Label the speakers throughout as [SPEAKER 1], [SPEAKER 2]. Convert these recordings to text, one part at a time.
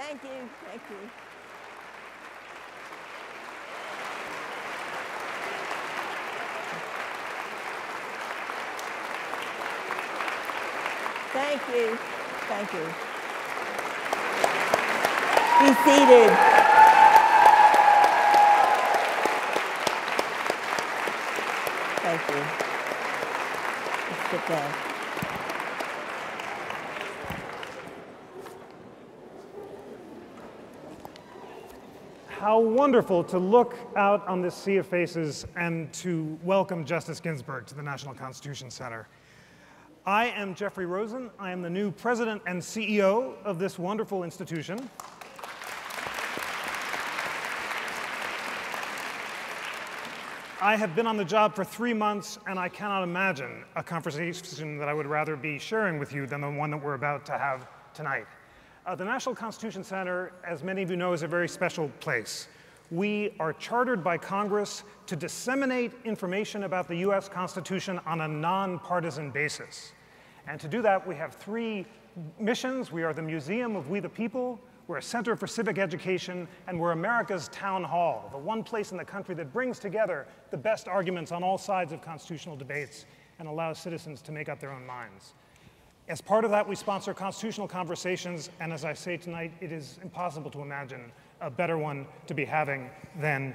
[SPEAKER 1] Thank you. Thank you. Thank you. Thank you. Be seated. Thank you. Let's sit down.
[SPEAKER 2] How wonderful to look out on this sea of faces and to welcome Justice Ginsburg to the National Constitution Center. I am Jeffrey Rosen. I am the new president and CEO of this wonderful institution. I have been on the job for 3 months, and I cannot imagine a conversation that I would rather be sharing with you than the one that we're about to have tonight. The National Constitution Center, as many of you know, is a very special place. We are chartered by Congress to disseminate information about the US Constitution on a nonpartisan basis. And to do that, we have 3 missions. We are the Museum of We the People, we're a center for civic education, and we're America's town hall, the one place in the country that brings together the best arguments on all sides of constitutional debates and allows citizens to make up their own minds. As part of that, we sponsor constitutional conversations, and as I say tonight, it is impossible to imagine a better one to be having than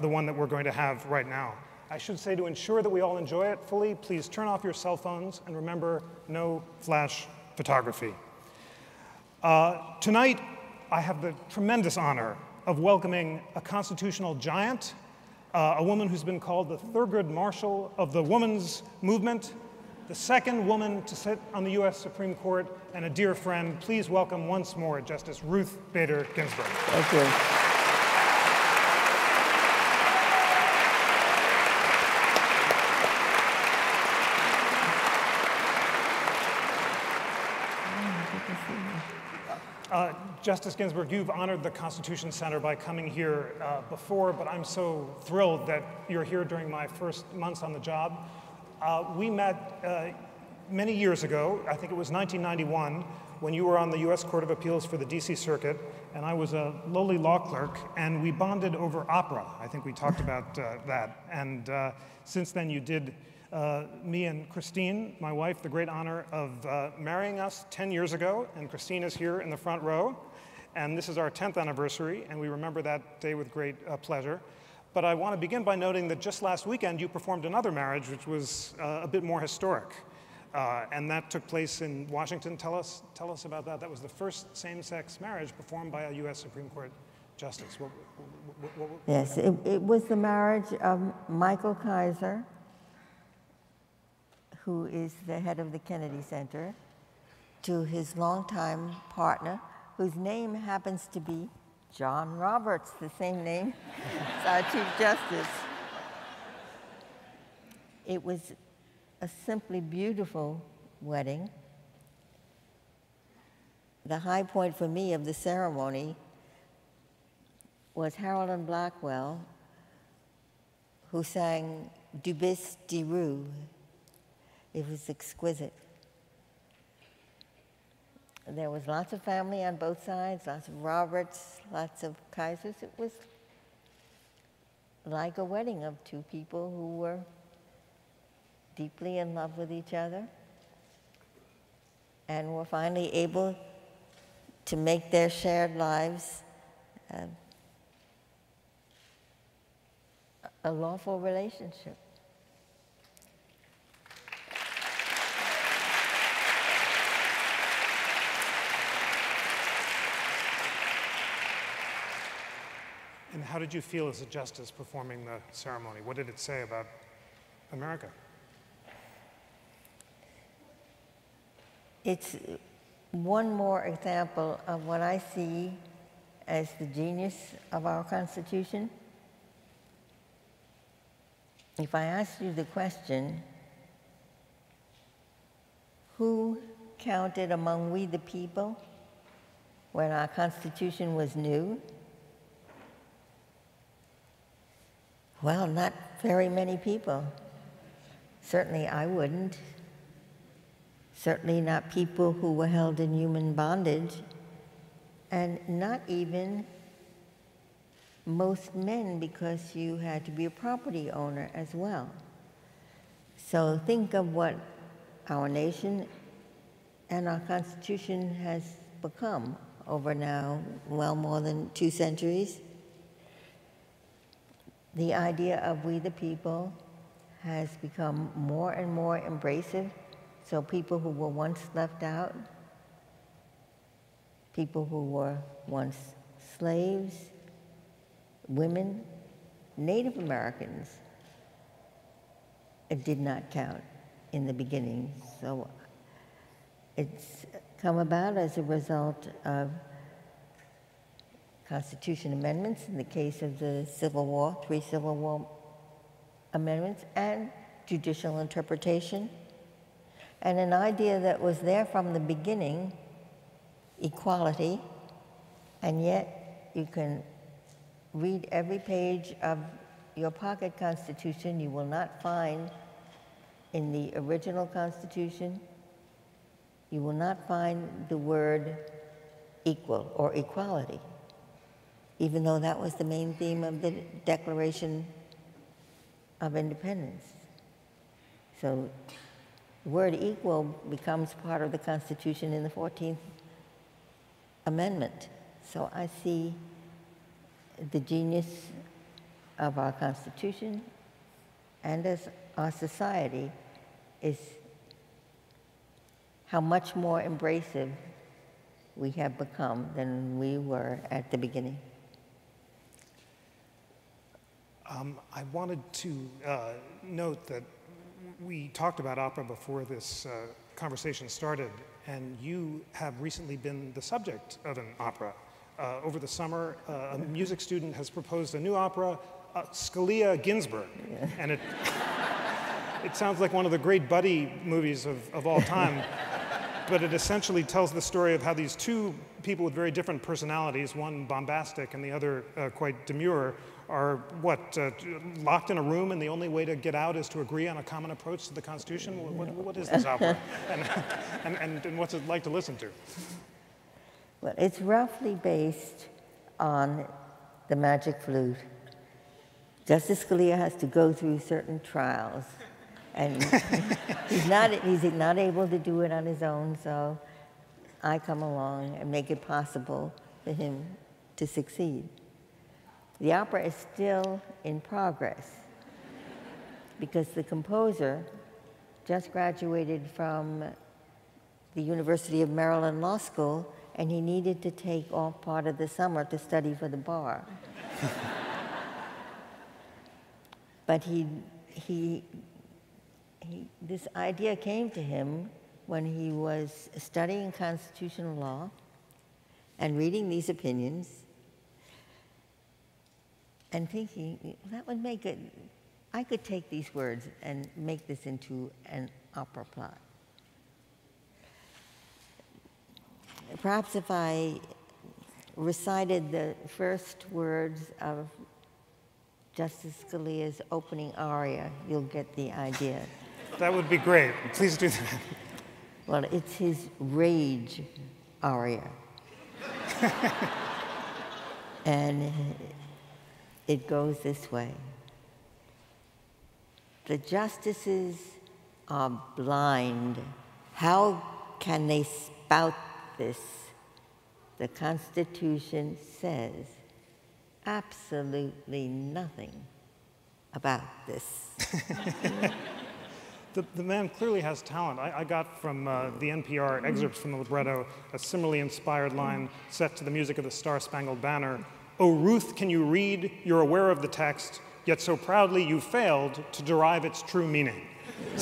[SPEAKER 2] the one that we're going to have right now. I should say, to ensure that we all enjoy it fully, please turn off your cell phones, and remember, no flash photography. Tonight, I have the tremendous honor of welcoming a constitutional giant, a woman who's been called the Thurgood Marshall of the women's movement, the second woman to sit on the US Supreme Court, and a dear friend. Please welcome once more Justice Ruth Bader Ginsburg.
[SPEAKER 1] Thank you.
[SPEAKER 2] Justice Ginsburg, you've honored the Constitution Center by coming here before, but I'm so thrilled that you're here during my first months on the job. We met many years ago, I think it was 1991, when you were on the US Court of Appeals for the DC Circuit, and I was a lowly law clerk, and we bonded over opera. I think we talked about that. And since then you did me and Christine, my wife, the great honor of marrying us 10 years ago, and Christine is here in the front row. And this is our 10th anniversary, and we remember that day with great pleasure. But I want to begin by noting that just last weekend you performed another marriage, which was a bit more historic. And that took place in Washington. Tell us about that. That was the first same-sex marriage performed by a US Supreme Court justice.
[SPEAKER 1] Yes, it was the marriage of Michael Kaiser, who is the head of the Kennedy Center, to his longtime partner, whose name happens to be John Roberts, the same name as our Chief Justice. It was a simply beautiful wedding. The high point for me of the ceremony was Harold Blackwell, who sang Du Bis de Rue. It was exquisite. There was lots of family on both sides, lots of Roberts, lots of Kaisers. It was like a wedding of 2 people who were deeply in love with each other and were finally able to make their shared lives a lawful relationship.
[SPEAKER 2] And how did you feel as a justice performing the ceremony? What did it say about America?
[SPEAKER 1] It's one more example of what I see as the genius of our Constitution. If I ask you the question, who counted among we the people when our Constitution was new? Well, not very many people. Certainly I wouldn't. Certainly not people who were held in human bondage. and not even most men, because you had to be a property owner as well. So think of what our nation and our Constitution has become over now, well more than 2 centuries. The idea of we the people has become more and more embracive. So people who were once left out, people who were once slaves, women, Native Americans, it did not count in the beginning. So it's come about as a result of Constitution amendments in the case of the Civil War, 3 Civil War amendments, and judicial interpretation. And an idea that was there from the beginning, equality, and yet you can read every page of your pocket Constitution, you will not find in the original Constitution, you will not find the word equal or equality, even though that was the main theme of the Declaration of Independence. So the word equal becomes part of the Constitution in the 14th Amendment. So I see the genius of our Constitution and as our society is how much more embracive we have become than we were at the beginning.
[SPEAKER 2] I wanted to note that we talked about opera before this conversation started, and you have recently been the subject of an opera. Over the summer, a music student has proposed a new opera, Scalia Ginsburg, and it sounds like one of the great buddy movies of all time, but it essentially tells the story of how these 2 people with very different personalities, one bombastic and the other quite demure, are locked in a room, and the only way to get out is to agree on a common approach to the Constitution? What is this opera? And what's it like to listen to?
[SPEAKER 1] Well, it's roughly based on the magic flute. Justice Scalia has to go through certain trials, and he's not able to do it on his own, so I come along and make it possible for him to succeed. The opera is still in progress because the composer just graduated from the University of Maryland Law School, and he needed to take off part of the summer to study for the bar. But this idea came to him when he was studying constitutional law and reading these opinions and thinking, that would make it, I could take these words and make this into an opera plot. Perhaps if I recited the first words of Justice Scalia's opening aria, you'll get the idea.
[SPEAKER 2] That would be great. Please do that.
[SPEAKER 1] Well, it's his rage aria. And it goes this way. The justices are blind. How can they spout this? The Constitution says absolutely nothing about this.
[SPEAKER 2] The man clearly has talent. I got from the NPR excerpts from the libretto a similarly inspired line set to the music of the Star-Spangled Banner. "Oh, Ruth, can you read? You're aware of the text, yet so proudly you failed to derive its true meaning."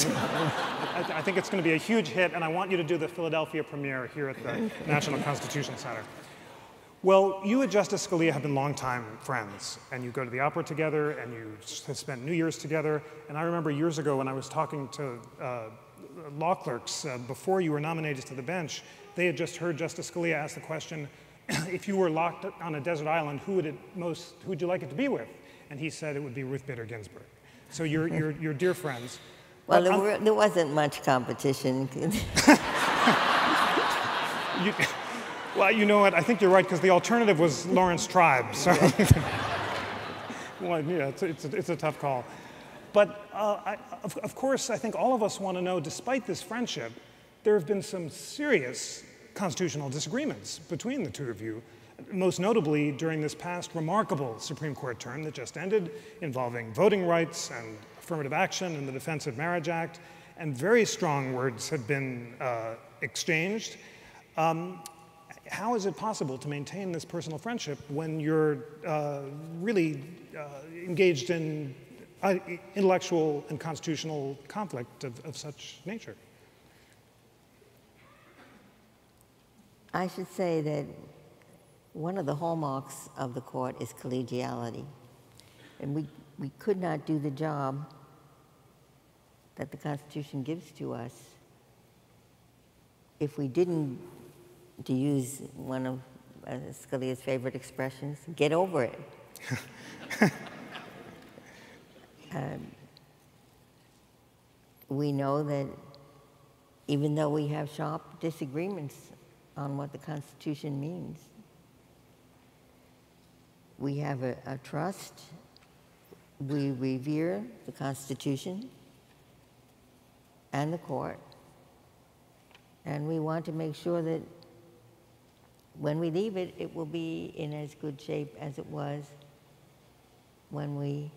[SPEAKER 2] I think it's going to be a huge hit, and I want you to do the Philadelphia premiere here at the National Constitution Center. Well, you and Justice Scalia have been longtime friends, and you go to the opera together, and you have spent New Year's together. And I remember years ago when I was talking to law clerks before you were nominated to the bench, they had just heard Justice Scalia ask the question, if you were locked on a desert island, who would you like it to be with? And he said it would be Ruth Bader Ginsburg. So you're dear friends.
[SPEAKER 1] Well, there wasn't much competition.
[SPEAKER 2] Well, you know what? I think you're right, because the alternative was Lawrence Tribe. So, well, yeah, it's a tough call. But of course, I think all of us want to know, despite this friendship, there have been some serious constitutional disagreements between the two of you, most notably during this past remarkable Supreme Court term that just ended, involving voting rights and affirmative action and the Defense of Marriage Act, and very strong words have been exchanged. How is it possible to maintain this personal friendship when you're really engaged in intellectual and constitutional conflict of such nature?
[SPEAKER 1] I should say that one of the hallmarks of the court is collegiality. And we could not do the job that the Constitution gives to us if we didn't, to use one of Scalia's favorite expressions, get over it. We know that even though we have sharp disagreements on what the Constitution means, we have a trust, we revere the Constitution and the court, and we want to make sure that when we leave it, it will be in as good shape as it was when we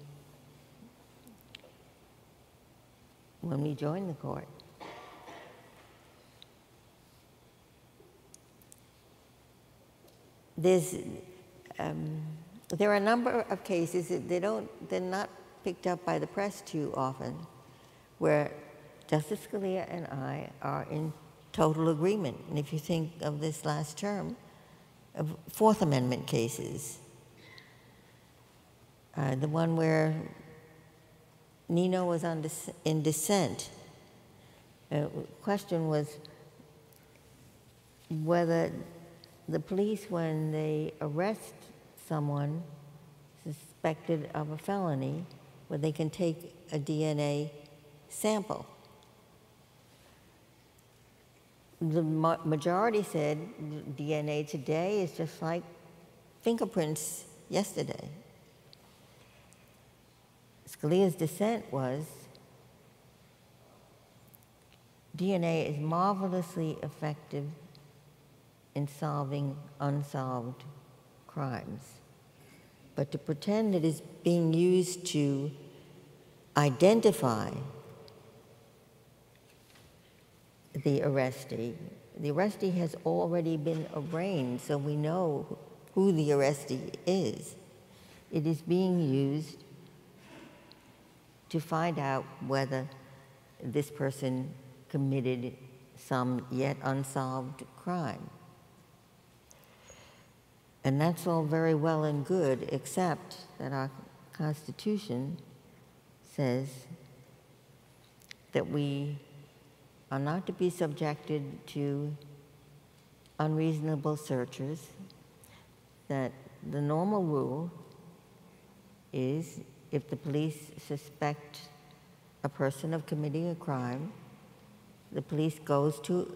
[SPEAKER 1] joined the court. There are a number of cases that they're not picked up by the press too often, where Justice Scalia and I are in total agreement. And if you think of this last term, of Fourth Amendment cases, the one where Nino was in dissent, the question was whether the police, when they arrest someone suspected of a felony, where they can take a DNA sample. The majority said DNA today is just like fingerprints yesterday. Scalia's dissent was DNA is marvelously effective in solving unsolved crimes. But to pretend it is being used to identify the arrestee has already been arraigned, so we know who the arrestee is. It is being used to find out whether this person committed some yet unsolved crime. And that's all very well and good, except that our Constitution says that we are not to be subjected to unreasonable searches, that the normal rule is if the police suspect a person of committing a crime, the police goes to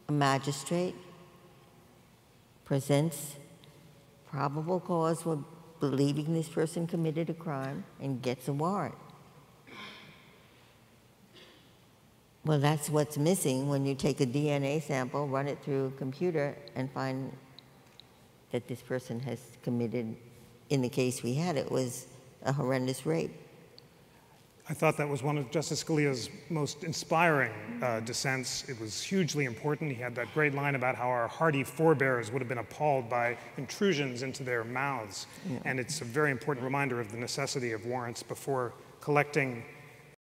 [SPEAKER 1] a magistrate, presents probable cause for believing this person committed a crime, and gets a warrant. Well, that's what's missing when you take a DNA sample, run it through a computer, and find that this person has committed, in the case we had, it was a horrendous rape.
[SPEAKER 2] I thought that was one of Justice Scalia's most inspiring dissents. It was hugely important. He had that great line about how our hardy forebears would have been appalled by intrusions into their mouths. Yeah. And it's a very important reminder of the necessity of warrants before collecting